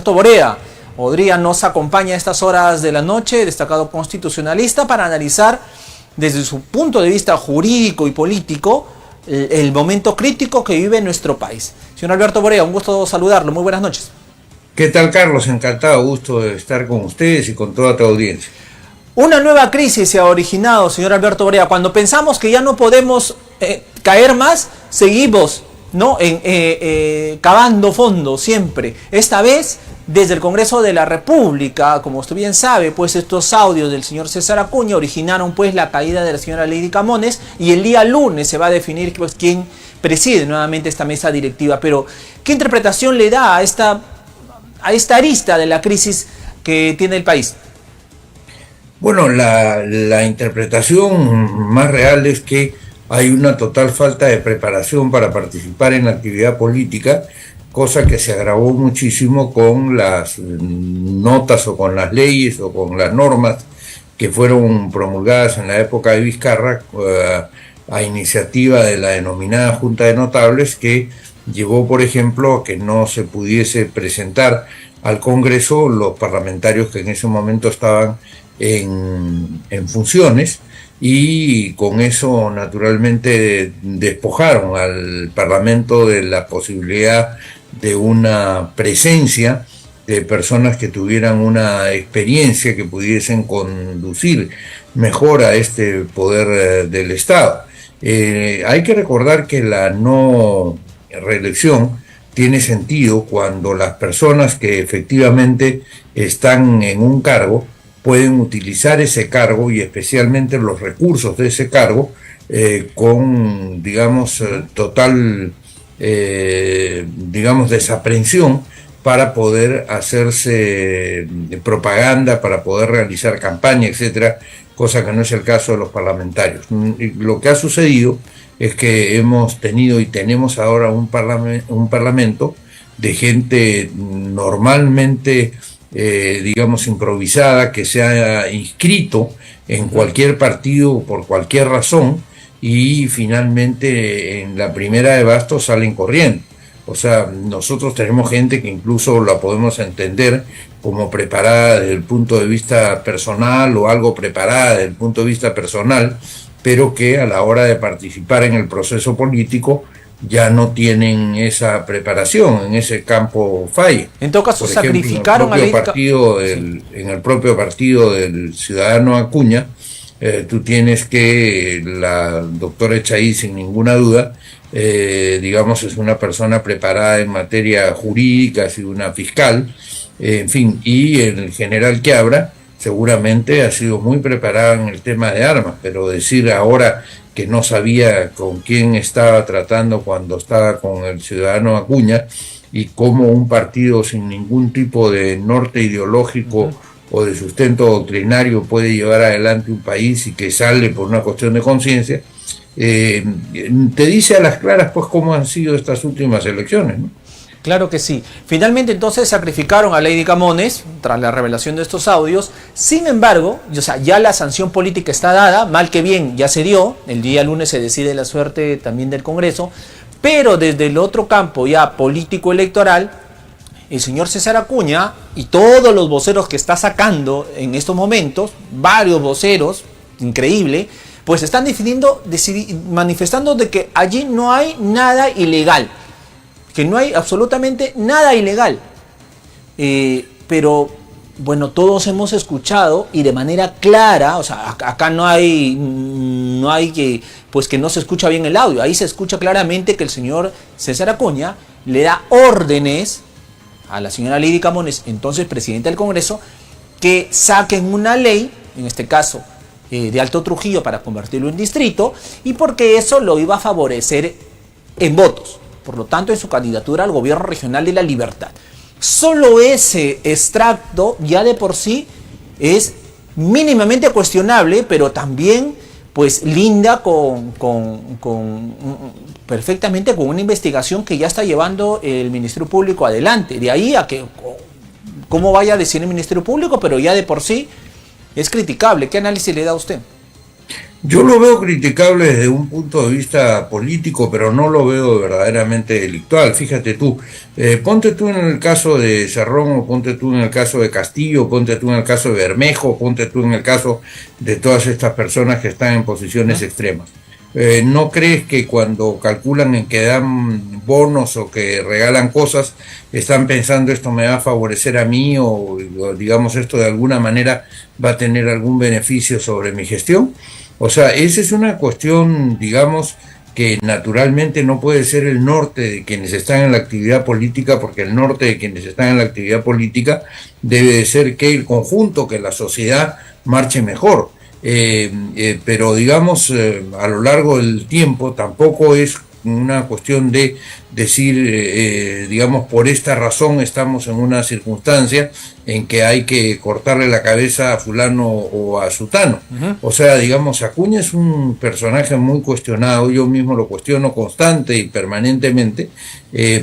Alberto Borea. Odría nos acompaña a estas horas de la noche, destacado constitucionalista, para analizar desde su punto de vista jurídico y político el momento crítico que vive nuestro país. Señor Alberto Borea, un gusto saludarlo. Muy buenas noches. ¿Qué tal, Carlos? Encantado, gusto de estar con ustedes y con toda tu audiencia. Una nueva crisis se ha originado, señor Alberto Borea. Cuando pensamos que ya no podemos caer más, seguimos, ¿no? Cavando fondo siempre. Esta vez, desde el Congreso de la República, como usted bien sabe, pues estos audios del señor César Acuña originaron pues la caída de la señora Lady Camones, y el día lunes se va a definir pues quién preside nuevamente esta mesa directiva. Pero, ¿qué interpretación le da a esta arista de la crisis que tiene el país? Bueno, la interpretación más real es que hay una total falta de preparación para participar en la actividad política, cosa que se agravó muchísimo con las notas o con las leyes o con las normas que fueron promulgadas en la época de Vizcarra a iniciativa de la denominada Junta de Notables, que llevó, por ejemplo, a que no se pudiese presentar al Congreso los parlamentarios que en ese momento estaban en funciones, y con eso naturalmente despojaron al Parlamento de la posibilidad de una presencia de personas que tuvieran una experiencia que pudiesen conducir mejor a este poder del Estado. Hay que recordar que la no reelección tiene sentido cuando las personas que efectivamente están en un cargo pueden utilizar ese cargo y especialmente los recursos de ese cargo con, digamos, total, digamos, desaprensión para poder hacerse propaganda, para poder realizar campaña, etcétera, cosa que no es el caso de los parlamentarios. Y lo que ha sucedido es que hemos tenido y tenemos ahora un parlamento de gente normalmente digamos improvisada, que se ha inscrito en cualquier partido por cualquier razón, y finalmente en la primera de bastos salen corriendo. O sea, nosotros tenemos gente que incluso la podemos entender como preparada desde el punto de vista personal o algo preparada desde el punto de vista personal, pero que a la hora de participar en el proceso político ya no tienen esa preparación, en ese campo falla. En todo caso, sacrificaron en el propio partido del ciudadano Acuña, tú tienes que la doctora Echaí, sin ninguna duda, digamos, es una persona preparada en materia jurídica, ha sido una fiscal, en fin, y el general Quiabra seguramente ha sido muy preparado en el tema de armas, pero decir ahora que no sabía con quién estaba tratando cuando estaba con el ciudadano Acuña, y cómo un partido sin ningún tipo de norte ideológico o de sustento doctrinario puede llevar adelante un país y que sale por una cuestión de conciencia, te dice a las claras pues cómo han sido estas últimas elecciones, ¿no? Claro que sí. Finalmente entonces sacrificaron a Lady Camones tras la revelación de estos audios. Sin embargo, o sea, ya la sanción política está dada, mal que bien ya se dio. El día lunes se decide la suerte también del Congreso, pero desde el otro campo ya político electoral, el señor César Acuña y todos los voceros que está sacando en estos momentos, varios voceros, increíble, pues están manifestando de que allí no hay nada ilegal, que no hay absolutamente nada ilegal. Pero bueno, todos hemos escuchado y de manera clara, o sea, acá no hay que, pues que no se escucha bien el audio, ahí se escucha claramente que el señor César Acuña le da órdenes a la señora Lady Camones, entonces presidenta del Congreso, que saquen una ley, en este caso de Alto Trujillo, para convertirlo en distrito, y porque eso lo iba a favorecer en votos, por lo tanto en su candidatura al gobierno regional de La Libertad. Solo ese extracto ya de por sí es mínimamente cuestionable, pero también pues linda perfectamente con una investigación que ya está llevando el Ministerio Público adelante. De ahí a que cómo vaya a decir el Ministerio Público, pero ya de por sí es criticable. ¿Qué análisis le da a usted? Yo lo veo criticable desde un punto de vista político, pero no lo veo verdaderamente delictual. Fíjate tú, ponte tú en el caso de Cerrón, o ponte tú en el caso de Castillo, ponte tú en el caso de Bermejo, ponte tú en el caso de todas estas personas que están en posiciones extremas. ¿No crees que cuando calculan en que dan bonos o que regalan cosas, están pensando esto me va a favorecer a mí o digamos esto de alguna manera va a tener algún beneficio sobre mi gestión? O sea, esa es una cuestión, digamos, que naturalmente no puede ser el norte de quienes están en la actividad política, porque el norte de quienes están en la actividad política debe de ser que el conjunto, que la sociedad marche mejor. Pero digamos, a lo largo del tiempo tampoco es una cuestión de decir, digamos, por esta razón estamos en una circunstancia en que hay que cortarle la cabeza a fulano o a sutano. O sea, digamos, Acuña es un personaje muy cuestionado, yo mismo lo cuestiono constante y permanentemente,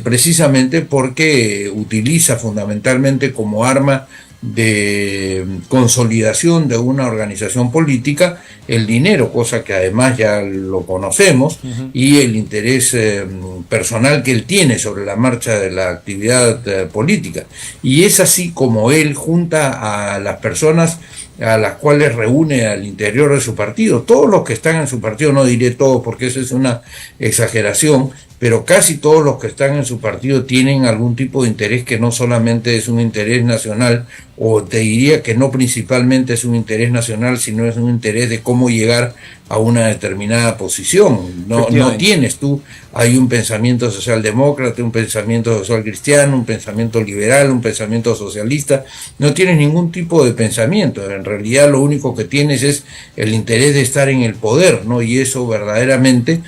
precisamente porque utiliza fundamentalmente como arma de consolidación de una organización política el dinero, cosa que además ya lo conocemos, y el interés personal que él tiene sobre la marcha de la actividad política. Y es así como él junta a las personas a las cuales reúne al interior de su partido. Todos los que están en su partido, no diré todos porque eso es una exageración, pero casi todos los que están en su partido tienen algún tipo de interés que no solamente es un interés nacional, o te diría que no principalmente es un interés nacional, sino es un interés de cómo llegar a una determinada posición. No tienes tú, hay un pensamiento socialdemócrata, un pensamiento social cristiano, un pensamiento liberal, un pensamiento socialista, no tienes ningún tipo de pensamiento, en realidad lo único que tienes es el interés de estar en el poder, ¿no? Y eso verdaderamente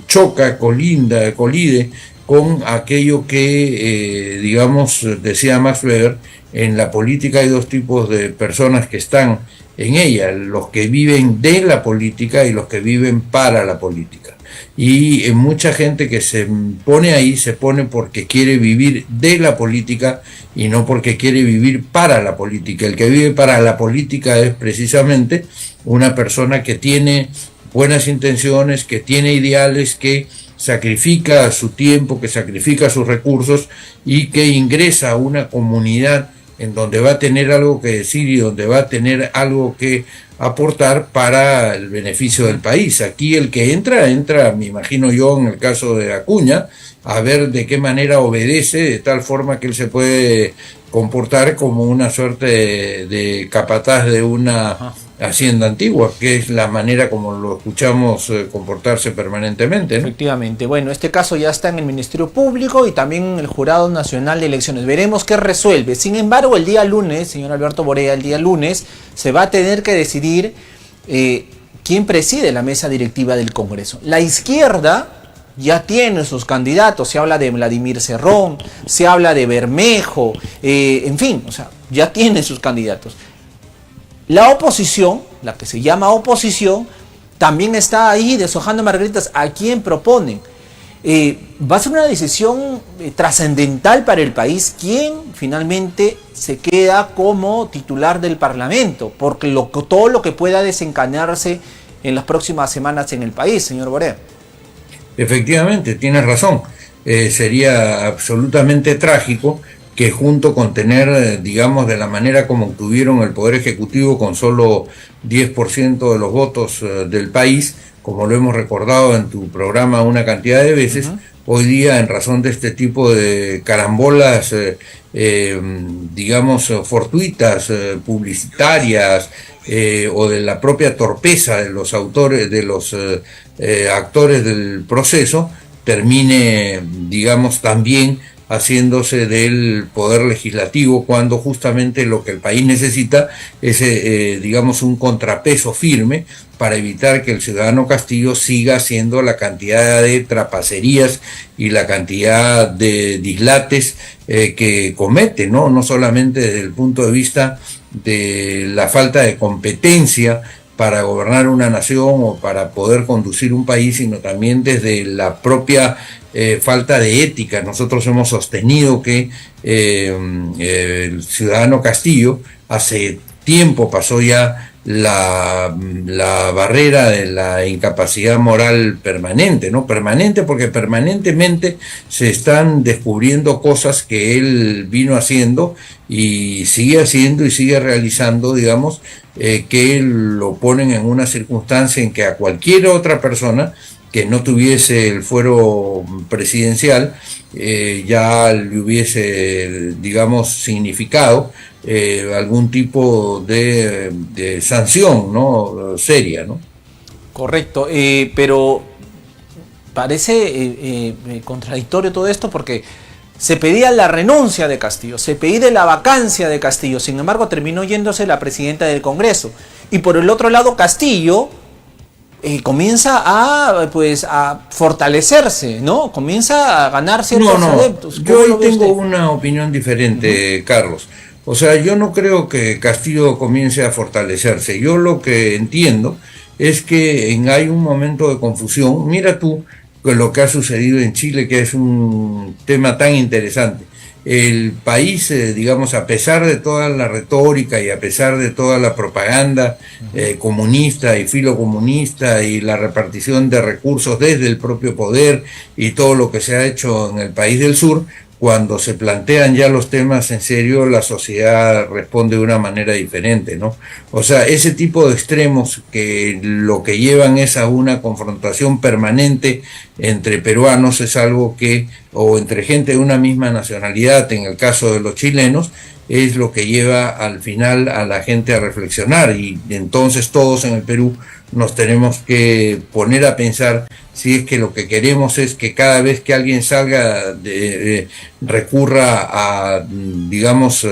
choca, colide con aquello que, digamos, decía Max Weber, en la política hay dos tipos de personas que están en ella, los que viven de la política y los que viven para la política. Y mucha gente que se pone ahí se pone porque quiere vivir de la política y no porque quiere vivir para la política. El que vive para la política es precisamente una persona que tiene buenas intenciones, que tiene ideales, que sacrifica su tiempo, que sacrifica sus recursos y que ingresa a una comunidad en donde va a tener algo que decir y donde va a tener algo que aportar para el beneficio del país. Aquí el que entra, me imagino yo en el caso de Acuña, a ver de qué manera obedece, de tal forma que él se puede comportar como una suerte de capataz de una hacienda antigua, que es la manera como lo escuchamos comportarse permanentemente, ¿no? Efectivamente. Bueno, este caso ya está en el Ministerio Público y también en el Jurado Nacional de Elecciones. Veremos qué resuelve. Sin embargo, el día lunes, señor Alberto Borea, el día lunes se va a tener que decidir quién preside la mesa directiva del Congreso. La izquierda ya tiene sus candidatos, se habla de Vladimir Cerrón, se habla de Bermejo, en fin, o sea, ya tiene sus candidatos. La oposición, la que se llama oposición, también está ahí deshojando margaritas. ¿A quién proponen? Va a ser una decisión trascendental para el país quién finalmente se queda como titular del Parlamento, porque todo lo que pueda desencadenarse en las próximas semanas en el país, señor Borea. Efectivamente, tienes razón. Sería absolutamente trágico que junto con tener, digamos, de la manera como tuvieron el Poder Ejecutivo con solo 10% de los votos del país, como lo hemos recordado en tu programa una cantidad de veces, hoy día en razón de este tipo de carambolas, digamos, fortuitas, publicitarias, o de la propia torpeza de los autores, de los actores del proceso, termine, digamos, también haciéndose del poder legislativo, cuando justamente lo que el país necesita es, digamos, un contrapeso firme para evitar que el ciudadano Castillo siga haciendo la cantidad de trapacerías y la cantidad de dislates que comete, ¿no? No solamente desde el punto de vista de la falta de competencia para gobernar una nación o para poder conducir un país, sino también desde la propia falta de ética. Nosotros hemos sostenido que el ciudadano Castillo hace tiempo pasó ya la barrera de la incapacidad moral permanente, ¿no? Permanente porque permanentemente se están descubriendo cosas que él vino haciendo y sigue realizando, digamos, que lo ponen en una circunstancia en que a cualquier otra persona que no tuviese el fuero presidencial ya le hubiese, digamos, significado algún tipo de sanción, ¿no? Seria, ¿no? Correcto, pero parece contradictorio todo esto porque se pedía la renuncia de Castillo, se pedía la vacancia de Castillo, sin embargo terminó yéndose la presidenta del Congreso. Y por el otro lado Castillo comienza a fortalecerse, ¿no? Comienza a ganar ciertos adeptos. Yo ahí tengo una opinión diferente, Carlos. O sea, yo no creo que Castillo comience a fortalecerse. Yo lo que entiendo es que hay un momento de confusión. Mira tú lo que ha sucedido en Chile, que es un tema tan interesante. El país, digamos, a pesar de toda la retórica y a pesar de toda la propaganda comunista y filocomunista y la repartición de recursos desde el propio poder y todo lo que se ha hecho en el país del sur, cuando se plantean ya los temas en serio, la sociedad responde de una manera diferente, ¿no? O sea, ese tipo de extremos que lo que llevan es a una confrontación permanente entre peruanos es algo que, o entre gente de una misma nacionalidad, en el caso de los chilenos, es lo que lleva al final a la gente a reflexionar, y entonces todos en el Perú nos tenemos que poner a pensar si es que lo que queremos es que cada vez que alguien salga recurra a, digamos,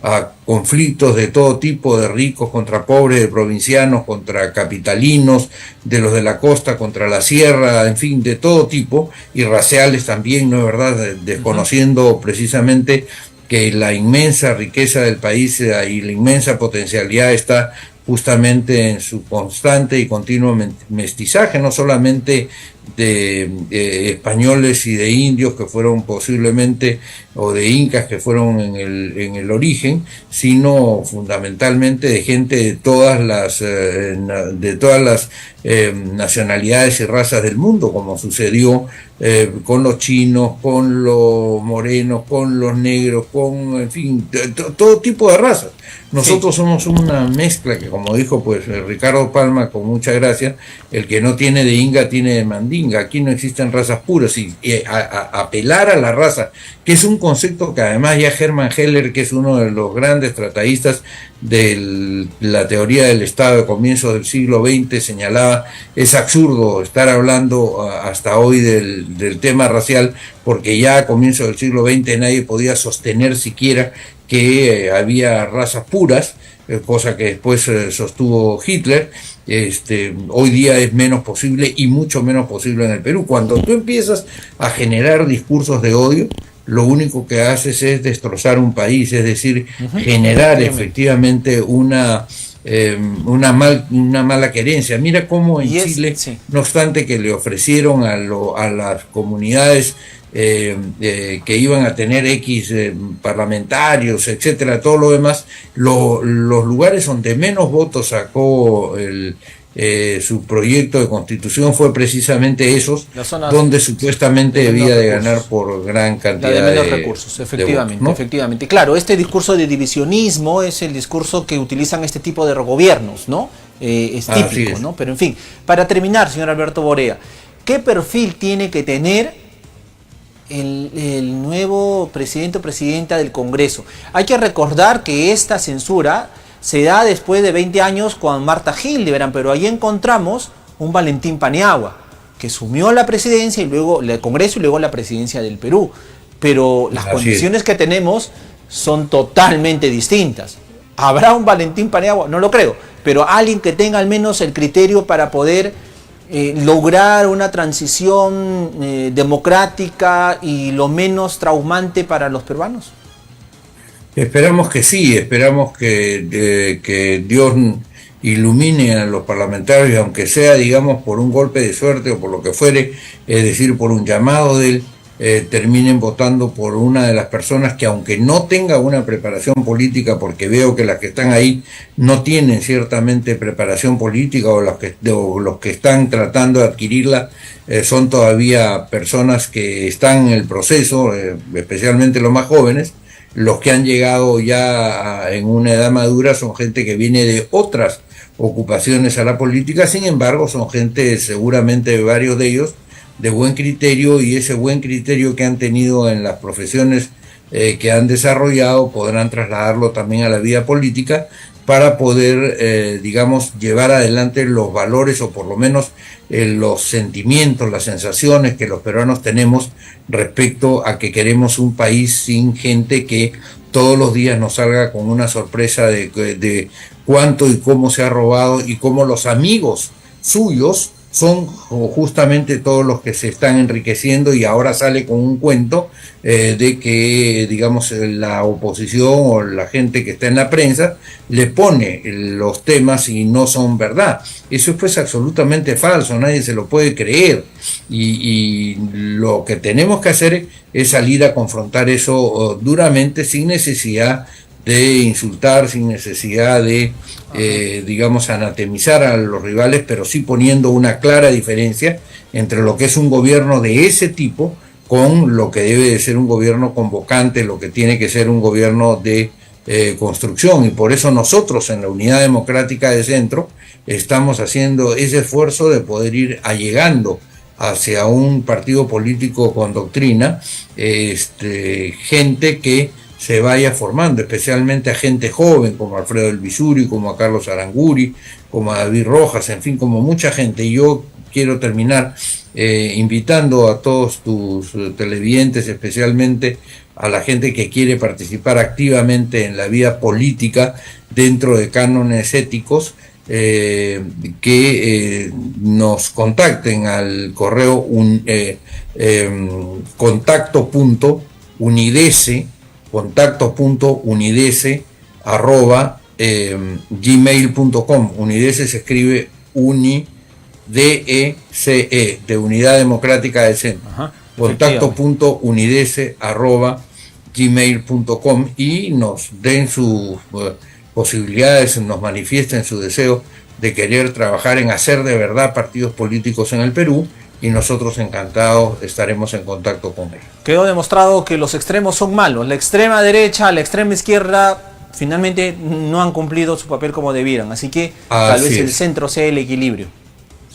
a conflictos de todo tipo, de ricos contra pobres, de provincianos contra capitalinos, de los de la costa contra la sierra, en fin, de todo tipo, y raciales también, ¿no es verdad? Desconociendo precisamente que la inmensa riqueza del país y la inmensa potencialidad está justamente en su constante y continuo mestizaje, no solamente de españoles y de indios que fueron posiblemente, o de incas que fueron en el origen, sino fundamentalmente de gente de todas las nacionalidades y razas del mundo, como sucedió con los chinos, con los morenos, con los negros, con, en fin, todo tipo de razas. Nosotros somos una mezcla que, como dijo pues Ricardo Palma con mucha gracia, el que no tiene de inga tiene de mandinga. Aquí no existen razas puras, y apelar a la raza, que es un concepto que además ya Hermann Heller, que es uno de los grandes tratadistas de la teoría del Estado de comienzos del siglo XX, señalaba, es absurdo estar hablando hasta hoy del tema racial, porque ya a comienzos del siglo XX nadie podía sostener siquiera que había razas puras, cosa que después sostuvo Hitler. Hoy día es menos posible, y mucho menos posible en el Perú. Cuando tú empiezas a generar discursos de odio, lo único que haces es destrozar un país, es decir, generar efectivamente una mala querencia. Mira cómo en Chile, no obstante que le ofrecieron a las comunidades que iban a tener X parlamentarios, etcétera, todo lo demás, los lugares donde menos votos sacó su proyecto de constitución fue precisamente esos donde supuestamente debía de ganar por gran cantidad de menos recursos, efectivamente, votos, ¿no? Efectivamente. Claro, este discurso de divisionismo es el discurso que utilizan este tipo de gobiernos, ¿no? Es típico, ¿no? Pero en fin, para terminar, señor Alberto Borea, ¿qué perfil tiene que tener el nuevo presidente o presidenta del Congreso? Hay que recordar que esta censura se da después de 20 años con Marta Hildebrand, pero ahí encontramos un Valentín Paniagua, que asumió la presidencia y luego el Congreso y luego la presidencia del Perú. Pero las condiciones que tenemos son totalmente distintas. ¿Habrá un Valentín Paniagua? No lo creo, pero alguien que tenga al menos el criterio para poder lograr una transición democrática y lo menos traumante para los peruanos. Esperamos que sí, esperamos que Dios ilumine a los parlamentarios, aunque sea, digamos, por un golpe de suerte o por lo que fuere, es decir, por un llamado de él, terminen votando por una de las personas que, aunque no tenga una preparación política, porque veo que las que están ahí no tienen ciertamente preparación política, o los que están tratando de adquirirla son todavía personas que están en el proceso, especialmente los más jóvenes. Los que han llegado ya en una edad madura son gente que viene de otras ocupaciones a la política. Sin embargo, son gente, seguramente varios de ellos, de buen criterio, y ese buen criterio que han tenido en las profesiones que han desarrollado podrán trasladarlo también a la vida política para poder, digamos, llevar adelante los valores, o por lo menos los sentimientos, las sensaciones que los peruanos tenemos respecto a que queremos un país sin gente que todos los días nos salga con una sorpresa de cuánto y cómo se ha robado, y cómo los amigos suyos son justamente todos los que se están enriqueciendo, y ahora sale con un cuento de que, digamos, la oposición o la gente que está en la prensa le pone los temas y no son verdad. Eso es pues absolutamente falso, nadie se lo puede creer, y lo que tenemos que hacer es salir a confrontar eso duramente, sin necesidad de insultar, sin necesidad de, digamos, anatemizar a los rivales, pero sí poniendo una clara diferencia entre lo que es un gobierno de ese tipo con lo que debe de ser un gobierno convocante, lo que tiene que ser un gobierno de construcción. Y por eso nosotros en la Unidad Democrática de Centro estamos haciendo ese esfuerzo de poder ir allegando hacia un partido político con doctrina, gente que se vaya formando, especialmente a gente joven como Alfredo El Visuri, como a Carlos Aranguri, como a David Rojas, en fin, como mucha gente. Y yo quiero terminar invitando a todos tus televidentes, especialmente a la gente que quiere participar activamente en la vida política dentro de cánones éticos, que nos contacten al correo contacto.unidece@gmail.com. Unidece se escribe UNIDECE, de Unidad Democrática del Centro. Contacto.unidece@gmail.com, y nos den sus posibilidades, nos manifiesten su deseo de querer trabajar en hacer de verdad partidos políticos en el Perú, y nosotros encantados estaremos en contacto con ellos. Quedó demostrado que los extremos son malos. La extrema derecha, la extrema izquierda, finalmente no han cumplido su papel como debieran. Así que tal vez el centro sea el equilibrio.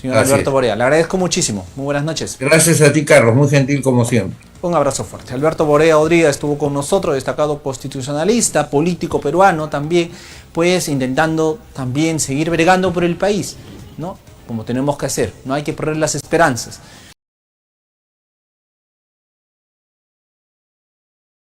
Señor Alberto Borea, le agradezco muchísimo. Muy buenas noches. Gracias a ti, Carlos. Muy gentil como siempre. Un abrazo fuerte. Alberto Borea Odría estuvo con nosotros, destacado constitucionalista, político peruano también, pues intentando también seguir bregando por el país, ¿no? Como tenemos que hacer, no hay que perder las esperanzas.